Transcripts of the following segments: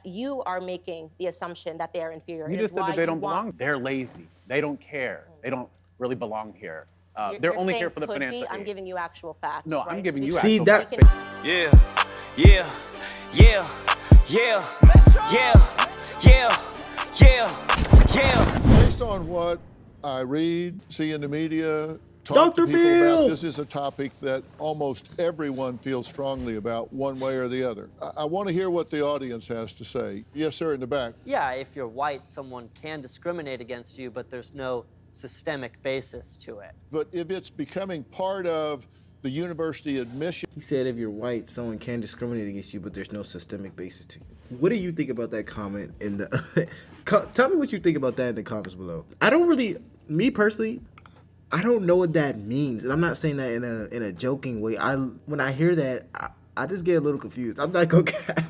you are making the assumption that they are inferior. You just said that they don't belong. They're lazy. They don't care. They don't really belong here. They're only here for the financial aid. I'm giving you actual facts. No, right? I'm giving you See, actual that- facts. Yeah, yeah, yeah, yeah, yeah, yeah, yeah, yeah. Based on what I read, see in the media, talk to people Dr.Phil. about, this is a topic that almost everyone feels strongly about one way or the other. I want to hear what the audience has to say. Yes, sir, in the back. Yeah, if you're white, someone can discriminate against you, but there's no systemic basis to it. But if it's becoming part of the university admission, He said if you're white, someone can discriminate against you, but there's no systemic basis to you. What do you think about that comment in the... Tell me what you think about that in the comments below. I don't really... Me personally, I don't know what that means. And I'm not saying that in a joking way. When I hear that, I just get a little confused. I'm not going to...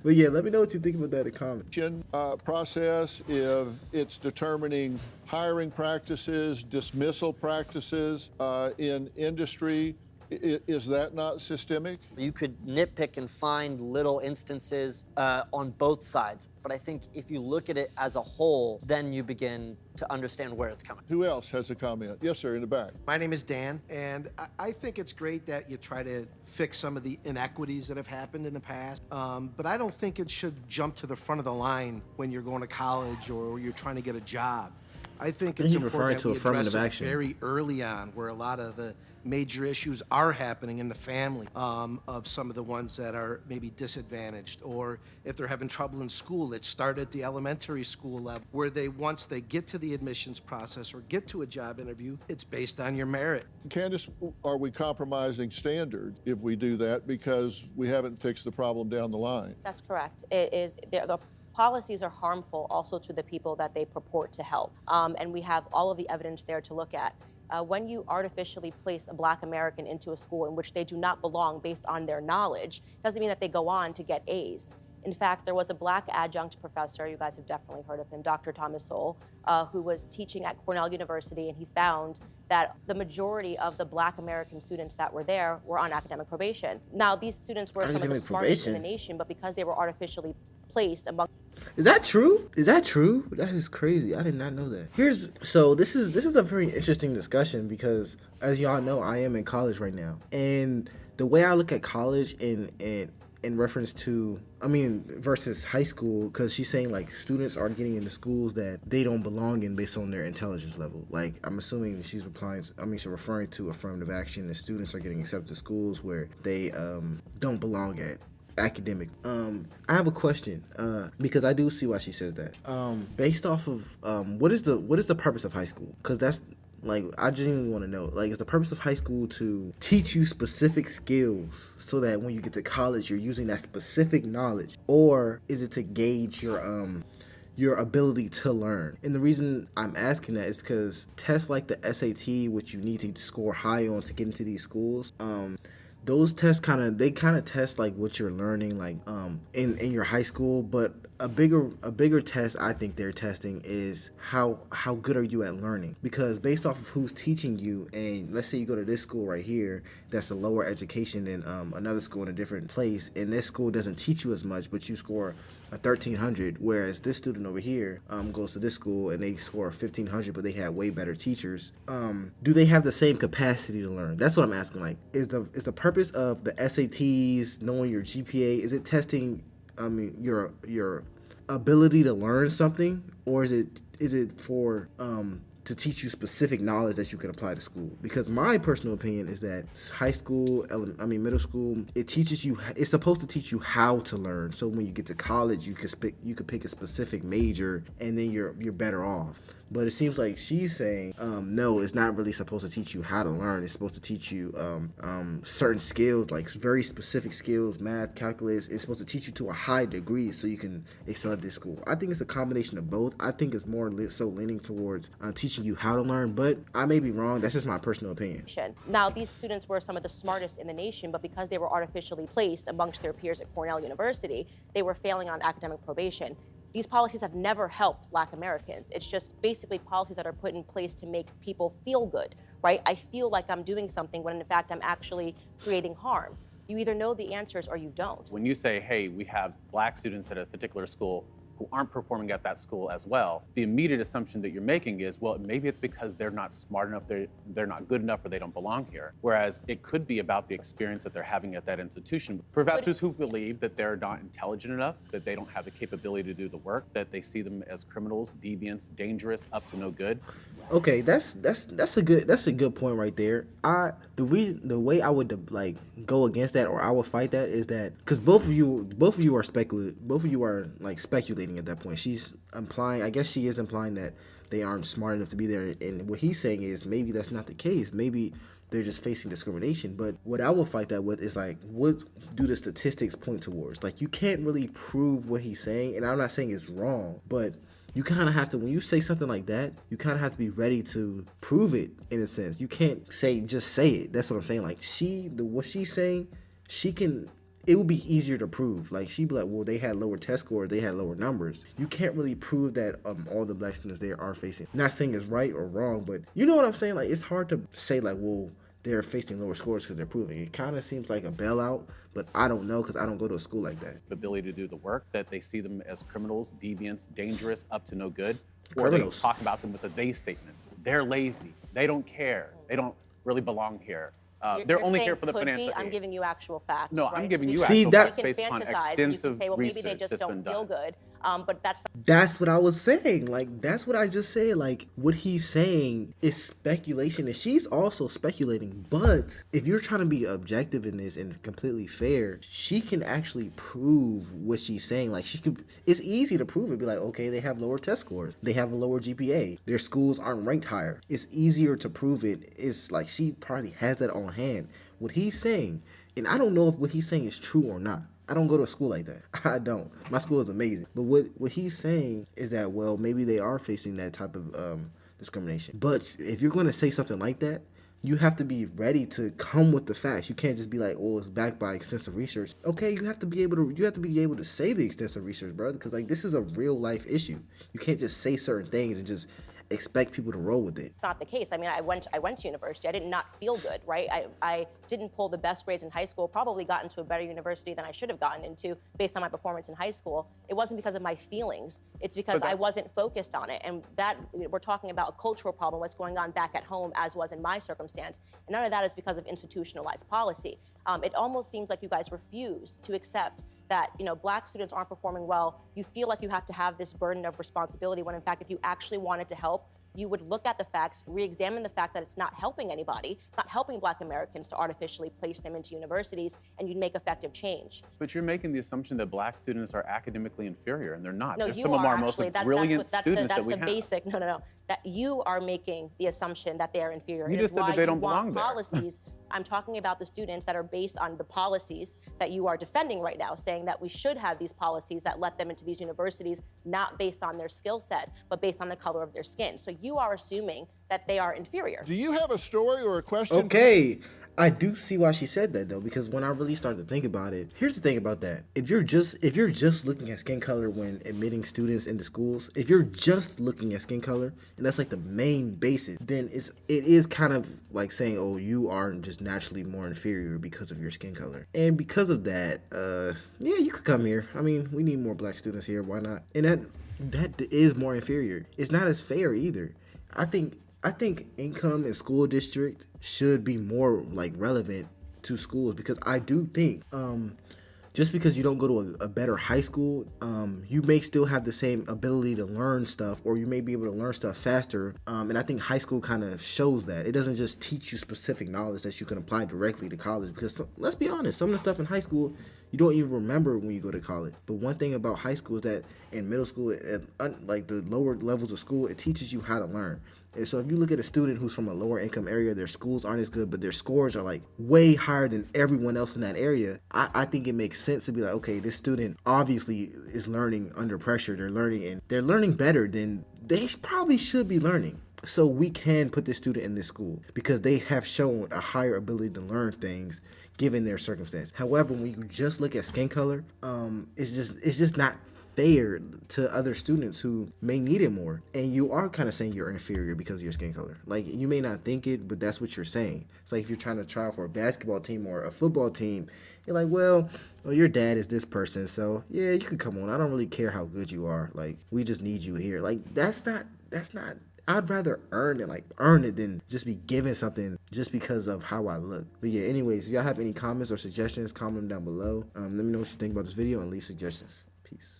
But yeah, let me know what you think about that in the comments. process, if it's determining hiring practices, dismissal practices in industry, is that not systemic? You could nitpick and find little instances on both sides. But I think if you look at it as a whole, then you begin to understand where it's coming. Who else has a comment? Yes, sir, in the back. My name is Dan, and I think it's great that you try to fix some of the inequities that have happened in the past. But I don't think it should jump to the front of the line when you're going to college or you're trying to get a job. I think it's he's referring important to that we affirmative address it action. very early on, where a lot of the major issues are happening in the family of some of the ones that are maybe disadvantaged, or if they're having trouble in school, it started at the elementary school level, where once they get to the admissions process or get to a job interview, it's based on your merit. Candace, are we compromising standard if we do that because we haven't fixed the problem down the line? That's correct. It is the policies are harmful also to the people that they purport to help. And we have all of the evidence there to look at. When you artificially place a Black American into a school in which they do not belong based on their knowledge, doesn't mean that they go on to get A's. In fact, there was a Black adjunct professor, you guys have definitely heard of him, Dr. Thomas Sowell, who was teaching at Cornell University, and he found that the majority of the Black American students that were there were on academic probation. Now, these students were some of the smartest in the nation, but because they were artificially placed among... Is that true? Is that true? That is crazy. I did not know that. This is a very interesting discussion because, as y'all know, I am in college right now, and the way I look at college in reference to, versus high school, because she's saying like students are getting into schools that they don't belong in based on their intelligence level. Like, I'm assuming she's referring to affirmative action, and students are getting accepted to schools where they don't belong at. Academic. I have a question because I do see why she says that. Based off of what is the purpose of high school? Because that's like, I genuinely want to know. Like, is the purpose of high school to teach you specific skills so that when you get to college you're using that specific knowledge, or is it to gauge your ability to learn? And the reason I'm asking that is because tests like the SAT, which you need to score high on to get into these schools, those tests kind of test like what you're learning like in your high school, but a bigger test I think they're testing is how good are you at learning, because based off of who's teaching you, and let's say you go to this school right here that's a lower education than another school in a different place, and this school doesn't teach you as much, but you score a 1300, whereas this student over here goes to this school and they score 1500, but they have way better teachers. Do they have the same capacity to learn? That's what I'm asking. Like, is the purpose of the SATs, knowing your GPA, is it testing your ability to learn something, or is it for to teach you specific knowledge that you can apply to school? Because my personal opinion is that high school, middle school, it's supposed to teach you how to learn. So when you get to college, you could pick a specific major, and then you're better off. But it seems like she's saying, no, it's not really supposed to teach you how to learn. It's supposed to teach you certain skills, like very specific skills, math, calculus. It's supposed to teach you to a high degree so you can excel at this school. I think it's a combination of both. I think it's more so leaning towards teaching you how to learn, but I may be wrong. That's just my personal opinion. Now, these students were some of the smartest in the nation, but because they were artificially placed amongst their peers at Cornell University, they were failing on academic probation. These policies have never helped Black Americans. It's just basically policies that are put in place to make people feel good, right? I feel like I'm doing something when in fact I'm actually creating harm. You either know the answers or you don't. When you say, hey, we have black students at a particular school who aren't performing at that school as well, the immediate assumption that you're making is, well, maybe it's because they're not smart enough, they're not good enough, or they don't belong here. Whereas it could be about the experience that they're having at that institution. Professors who believe that they're not intelligent enough, that they don't have the capability to do the work, that they see them as criminals, deviants, dangerous, up to no good. Okay, that's a good point right there. The way I would like go against that, or I would fight that, is that because both of you are speculating at that point. She's implying, I guess she is implying that they aren't smart enough to be there, and what he's saying is maybe that's not the case. Maybe they're just facing discrimination. But what I will fight that with is like, what do the statistics point towards? Like, you can't really prove what he's saying, and I'm not saying it's wrong, but you kind of have to, when you say something like that, you kind of have to be ready to prove it in a sense. You can't just say it. That's what I'm saying. Like, what she's saying, it would be easier to prove. Like, she'd be like, well, they had lower test scores, they had lower numbers. You can't really prove that all the black students there are facing. Not saying it's right or wrong, but you know what I'm saying? Like, it's hard to say like, well, they're facing lower scores because they're proving. It kind of seems like a bailout, but I don't know because I don't go to a school like that. The ability to do the work, that they see them as criminals, deviants, dangerous, up to no good. Criminals. Or they talk about them with the they statements. They're lazy. They don't care. They don't really belong here. They're only here for the financial aid. I'm giving you actual facts. No, right? I'm giving you See, actual that- facts You based can upon fantasize and you extensive can say, well, maybe they research just that's don't been feel done. good. But That's what I was saying. Like, that's what I just said. Like, what he's saying is speculation, and she's also speculating. But if you're trying to be objective in this and completely fair, she can actually prove what she's saying. Like, it's easy to prove it. Be like, okay, they have lower test scores, they have a lower GPA, their schools aren't ranked higher. It's easier to prove it. It's like she probably has that on hand. What he's saying, and I don't know if what he's saying is true or not. I don't go to a school like that. I don't. My school is amazing. But what he's saying is that, well, maybe they are facing that type of discrimination. But if you're going to say something like that, you have to be ready to come with the facts. You can't just be like, oh, it's backed by extensive research. Okay, you have to be able to say the extensive research, brother, because like this is a real life issue. You can't just say certain things and just expect people to roll with it. it's not the case. I mean, I went to university. I did not feel good, right? I didn't pull the best grades in high school, probably got into a better university than I should have gotten into based on my performance in high school. It wasn't because of my feelings. It's because I wasn't focused on it. And that, we're talking about a cultural problem, what's going on back at home, as was in my circumstance. And none of that is because of institutionalized policy. It almost seems like you guys refuse to accept that, black students aren't performing well. You feel like you have to have this burden of responsibility when in fact, if you actually wanted to help, you would look at the facts, re-examine the fact that it's not helping anybody, it's not helping black Americans to artificially place them into universities, and you'd make effective change. But you're making the assumption that black students are academically inferior, and they're not. No, They're you some of are our most actually, brilliant students that's that we the have. basic, no, that you are making the assumption that they are inferior. You It just is said that why they you don't want belong there. policies. I'm talking about the students that are based on the policies that you are defending right now, saying that we should have these policies that let them into these universities, not based on their skill set, but based on the color of their skin. So you are assuming that they are inferior. Do you have a story or a question? Okay, I do see why she said that though, because when I really started to think about it, here's the thing about that. If you're just looking at skin color when admitting students into schools, if you're just looking at skin color and that's like the main basis, then it is kind of like saying, oh, you are just naturally more inferior because of your skin color. And because of that, yeah, you could come here. I mean, we need more black students here. Why not? And that is more inferior. It's not as fair either. I think income and school district should be more like relevant to schools, because I do think just because you don't go to a better high school, you may still have the same ability to learn stuff, or you may be able to learn stuff faster. And I think high school kind of shows that. It doesn't just teach you specific knowledge that you can apply directly to college, because let's be honest, some of the stuff in high school you don't even remember when you go to college. But one thing about high school is that in middle school, like the lower levels of school, it teaches you how to learn. And so if you look at a student who's from a lower income area, their schools aren't as good, but their scores are like way higher than everyone else in that area. I think it makes sense to be like, okay, this student obviously is learning under pressure. They're learning better than they probably should be learning. So we can put this student in this school because they have shown a higher ability to learn things given their circumstance. However, when you just look at skin color, it's just not fair to other students who may need it more. And you are kind of saying you're inferior because of your skin color. Like, you may not think it, but that's what you're saying. It's like if you're trying to try out for a basketball team or a football team, you're like, well, your dad is this person, so yeah, you can come on. I don't really care how good you are. Like, we just need you here. Like, that's not. I'd rather earn it than just be given something just because of how I look. But yeah, anyways, if y'all have any comments or suggestions, comment them down below. Let me know what you think about this video and leave suggestions. Peace.